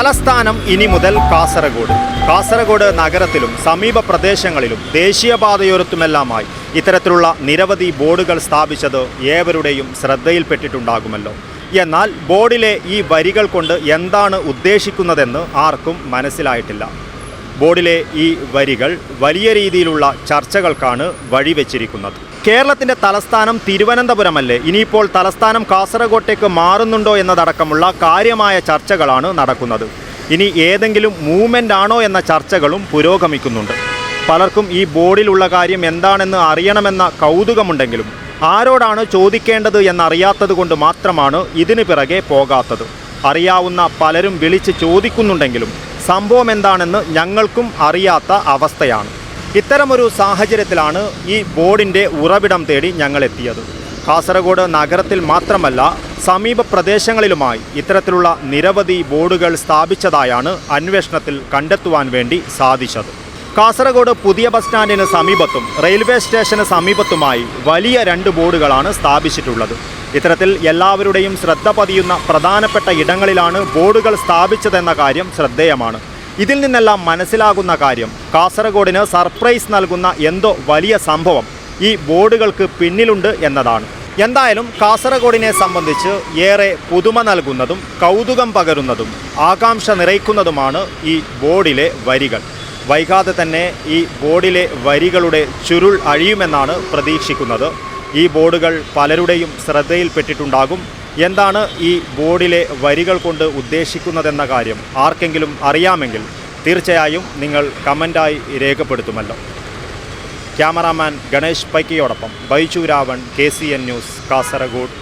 തലസ്ഥാനം ഇനി മുതൽ കാസർഗോഡ്. കാസർഗോഡ് നഗരത്തിലും സമീപ പ്രദേശങ്ങളിലും ദേശീയപാതയോരത്തുമെല്ലാമായി ഇത്തരത്തിലുള്ള നിരവധി ബോർഡുകൾ സ്ഥാപിച്ചത് ഏവരുടെയും ശ്രദ്ധയിൽപ്പെട്ടിട്ടുണ്ടാകുമല്ലോ. എന്നാൽ ബോർഡിലെ ഈ വരികൾ കൊണ്ട് എന്താണ് ഉദ്ദേശിക്കുന്നതെന്ന് ആർക്കും മനസ്സിലായിട്ടില്ല. ബോർഡിലെ ഈ വരികൾ വലിയ രീതിയിലുള്ള ചർച്ചകൾക്കാണ് വഴിവെച്ചിരിക്കുന്നത്. കേരളത്തിൻ്റെ തലസ്ഥാനം തിരുവനന്തപുരമല്ലേ, ഇനിയിപ്പോൾ തലസ്ഥാനം കാസർഗോട്ടേക്ക് മാറുന്നുണ്ടോ എന്നതടക്കമുള്ള കാര്യമായ ചർച്ചകളാണ് നടക്കുന്നത്. ഇനി ഏതെങ്കിലും മൂവ്മെൻ്റ് ആണോ എന്ന ചർച്ചകളും പുരോഗമിക്കുന്നുണ്ട്. പലർക്കും ഈ ബോർഡിലുള്ള കാര്യം എന്താണെന്ന് അറിയണമെന്ന കൗതുകമുണ്ടെങ്കിലും ആരോടാണ് ചോദിക്കേണ്ടത് എന്നറിയാത്തത് കൊണ്ട് മാത്രമാണ് ഇതിന് പിറകെ പോകാത്തത്. അറിയാവുന്ന പലരും വിളിച്ച് ചോദിക്കുന്നുണ്ടെങ്കിലും സംഭവം എന്താണെന്ന് ഞങ്ങൾക്കും അറിയാത്ത അവസ്ഥയാണ്. ഇത്തരമൊരു സാഹചര്യത്തിലാണ് ഈ ബോർഡിൻ്റെ ഉറവിടം തേടി ഞങ്ങളെത്തിയത്. കാസർഗോഡ് നഗരത്തിൽ മാത്രമല്ല സമീപ പ്രദേശങ്ങളിലുമായി ഇത്തരത്തിലുള്ള നിരവധി ബോർഡുകൾ സ്ഥാപിച്ചതായാണ് അന്വേഷണത്തിൽ കണ്ടെത്തുവാൻ വേണ്ടി സാധിച്ചത്. കാസർഗോഡ് പുതിയ ബസ് സ്റ്റാൻഡിന് സമീപത്തും റെയിൽവേ സ്റ്റേഷന് സമീപത്തുമായി വലിയ 2 ബോർഡുകളാണ് സ്ഥാപിച്ചിട്ടുള്ളത്. ഇത്തരത്തിൽ എല്ലാവരുടെയും ശ്രദ്ധ പതിയുന്ന പ്രധാനപ്പെട്ട ഇടങ്ങളിലാണ് ബോർഡുകൾ സ്ഥാപിച്ചതെന്ന കാര്യം ശ്രദ്ധേയമാണ്. ഇതിൽ നിന്നെല്ലാം മനസ്സിലാകുന്ന കാര്യം കാസർഗോഡിന് സർപ്രൈസ് നൽകുന്ന എന്തോ വലിയ സംഭവം ഈ ബോർഡുകൾക്ക് പിന്നിലുണ്ട് എന്നതാണ്. എന്തായാലും കാസർഗോഡിനെ സംബന്ധിച്ച് ഏറെ പുതുമ നൽകുന്നതും കൗതുകം പകരുന്നതും ആകാംക്ഷ നിറയ്ക്കുന്നതുമാണ് ഈ ബോർഡിലെ വരികൾ. വൈകാതെ തന്നെ ഈ ബോർഡിലെ വരികളുടെ ചുരുൾ അഴിയുമെന്നാണ് പ്രതീക്ഷിക്കുന്നത്. ഈ ബോർഡുകൾ പലരുടെയും ശ്രദ്ധയിൽപ്പെട്ടിട്ടുണ്ടാകും. എന്താണ് ഈ ബോർഡിലെ വരികൾ കൊണ്ട് ഉദ്ദേശിക്കുന്നതെന്ന കാര്യം ആർക്കെങ്കിലും അറിയാമെങ്കിൽ തീർച്ചയായും നിങ്ങൾ കമൻ്റായി രേഖപ്പെടുത്തുമല്ലോ. ക്യാമറാമാൻ ഗണേഷ് പൈക്കിയോടൊപ്പം ബൈജു രാവൺ, KCN ന്യൂസ്, കാസർഗോഡ്.